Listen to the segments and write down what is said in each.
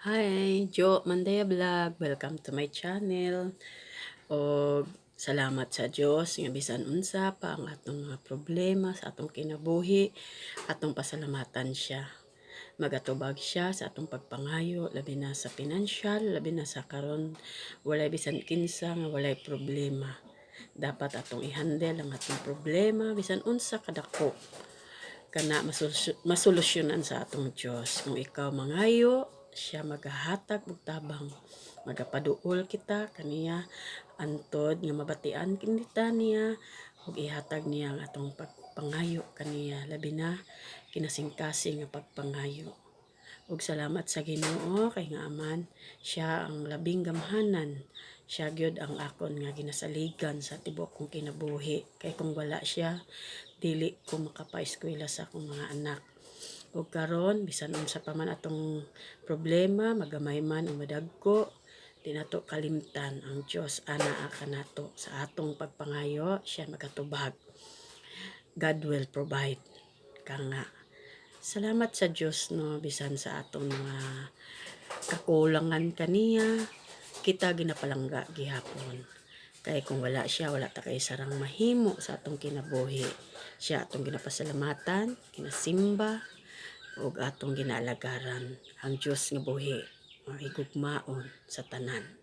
Hi, Jo Mandaya Vlog. Welcome to my channel. O salamat sa Dios nga bisan unsa pa ang atong mga problema sa atong kinabuhi, atong pasalamatan siya. Magatubag siya sa atong pagpangayo labi na sa financial, labi na sa karon walay bisan kinsa nga walay problema. Dapat atong i-handle ang atong problema bisan unsa kadako kana masolusyonan sa atong Dios. Kung ikaw mangayo, siya magahatag og tabang, magapaduol kita kaniya antod nga mabatian kinita niya ug ihatag niya ang atong pagpangayo kaniya labi na kinasingkasing nga pagpangayo. Ug salamat sa Ginoo kay nga aman siya ang labing gamhanan. Siya gyud ang akon nga ginasaligan sa tibok kong kinabuhi. Kay kung wala siya, dili ko makapaeskwela sa akong mga anak. Ug karon bisan unsa pa man atong problema, magamay man o madagko, di nato kalimtan ang Dios ana kanato sa atong pagpangayo, siya magatubag. God will provide. Kanga salamat sa Dios no bisan sa atong mga kakulangan kaniya kita ginapalangga gihapon. Kay kung wala siya, wala ta kay sarang mahimo sa atong kinabuhi. Siya atong ginapasalamatan, ginasimba, ug atong ginaalagaran ang Dios nga buhi, mahigugmaon sa tanan.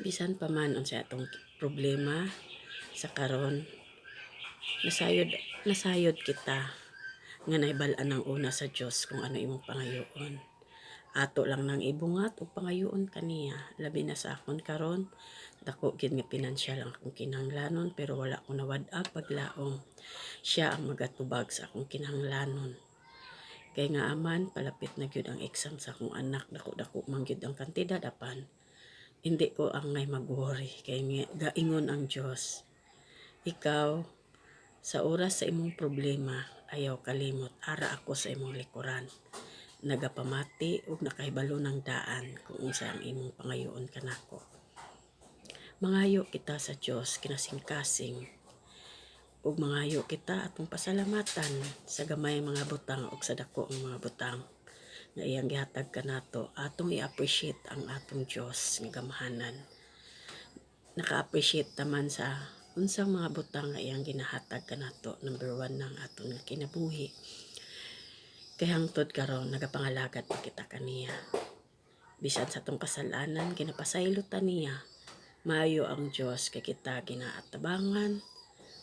Bisan pa man unsa atong problema sa karon, nasayod nasayod kita nga naibal-an ang una sa Dios kung ano imong pangayoon. Ato lang nang ibungat o pangayoon kaniya labi na sa akon karon dako gid nga pinansyal ang akong kinahanglanon pero wala ko nawad-ag paglaom. Siya ang magatubag sa akong kinahanglanon. Kay nga aman palapit na gyud ang exam sa akong anak, dako-dako man gyud ang kantidad apan hindi ko ang ngay mag-worry kay gaingon ang Dios. Ikaw sa oras sa imong problema ayaw kalimot ara ako sa imong likuran. Nagapamati ug nakahibalo ng daan kung unsa ang imong pangayoon kanako. Mangayo kita sa Dios kinasingkasing ug mangayo kita atong pasalamatan sa gamay mga butang ug sa dako ang mga butang nga iyang gihatag kanato. Atong i-appreciate ang atong Dios nga gamhanan. Naka-appreciate taman sa unsang mga butang nga iyang ginahatag kanato. Number 1 ng aton nga kinabuhi. Kay hangtod karon nagapangalagad pa kita kaniya. Bisan sa tong kasalanan kinapasaylotan niya. Maayo ang Dios kay kita ginaatabangan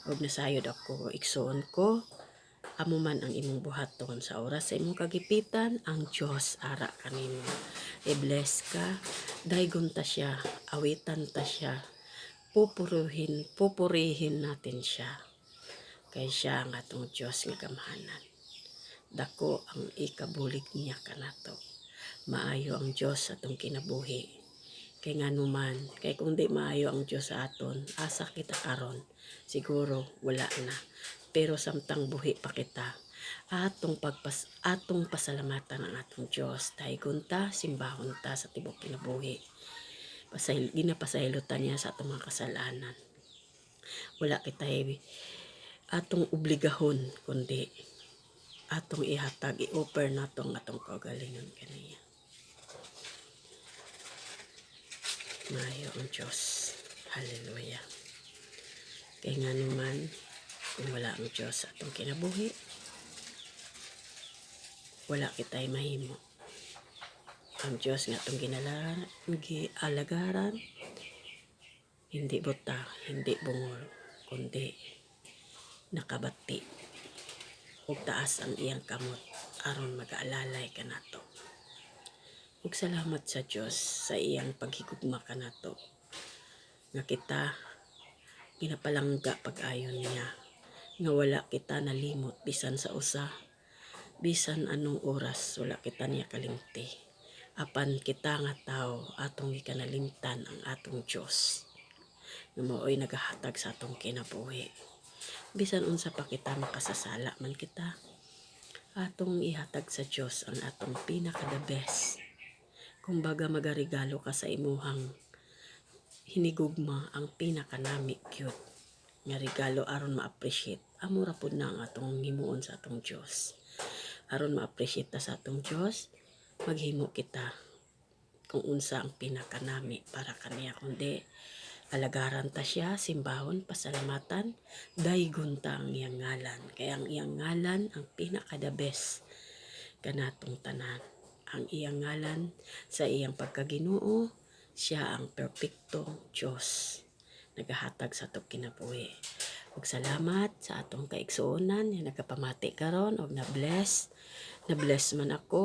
ug nasayod ako igsoon ko amo man ang imong buhaton sa oras sa imong kagipitan ang Dios ara kanimo. I-bless ka, daygon ta siya, awitan ta siya. Pupurihin natin siya. Kay siya ang atong Dios nga gamhanan. Dako ang ikabulig niya kanato. Maayo ang Dios sa atong kinabuhi. Kay nganuman, kay kung di maayo ang Dios sa aton, asa kita karon, siguro wala na. Pero samtang buhi pa kita, atong pasalamatan ang atong Dios. Daygon ta, simbahon ta sa tibok kinabuhi. Ginapasaylotan niya sa atong mga kasalanan. Wala kita atong obligahon kundi atong ihatag, i-offer nato ang atong kaugalingon kaniya. Maayo ang Diyos. Hallelujah. Kaya nga naman, kung wala ang Diyos sa atong kinabuhi, wala kita'y mahimo. Ang Diyos nga atong gialagaran, hindi buta, hindi bungol, kundi nakabati. Ug taas ang iyang kamot aron mag-aalalay kanato. Ug salamat sa Dios sa iyang paghigugma kanato. Nga kita ginapalangga pag-ayon niya. Nga wala kita nalimot bisan sa usa. Bisan anong oras wala kita niya kalimti. Apan kita nga tao atong gikanalimtan ang atong Dios. Nga mao'y nagahatag sa atong kinabuhi. Bisan unsa pa kita makasasala man kita, atong ihatag sa Dios ang atong pinaka-the best. Kumbaga magaregalo ka sa imuhang hinigugma ang pinaka-nami cute nga regalo aron ma-appreciate. Amo ra pud na ang atong himuon sa atong Dios. Aron ma-appreciate ta sa atong Dios, maghimo kita kung unsa ang pinakanami para kaniya, kundi alagaran ta siya, simbahon, pasalamatan, daygon ta ang iyang ngalan. Kaya ang iyang ngalan ang pinaka the best kanatong tanan. Ang iyang ngalan sa iyang pagkaginoo, siya ang perpektong Diyos nagahatag sa atong kinabuhi. Ug salamat sa atong kaigsuonan nga nagapamati karon og na bless man ako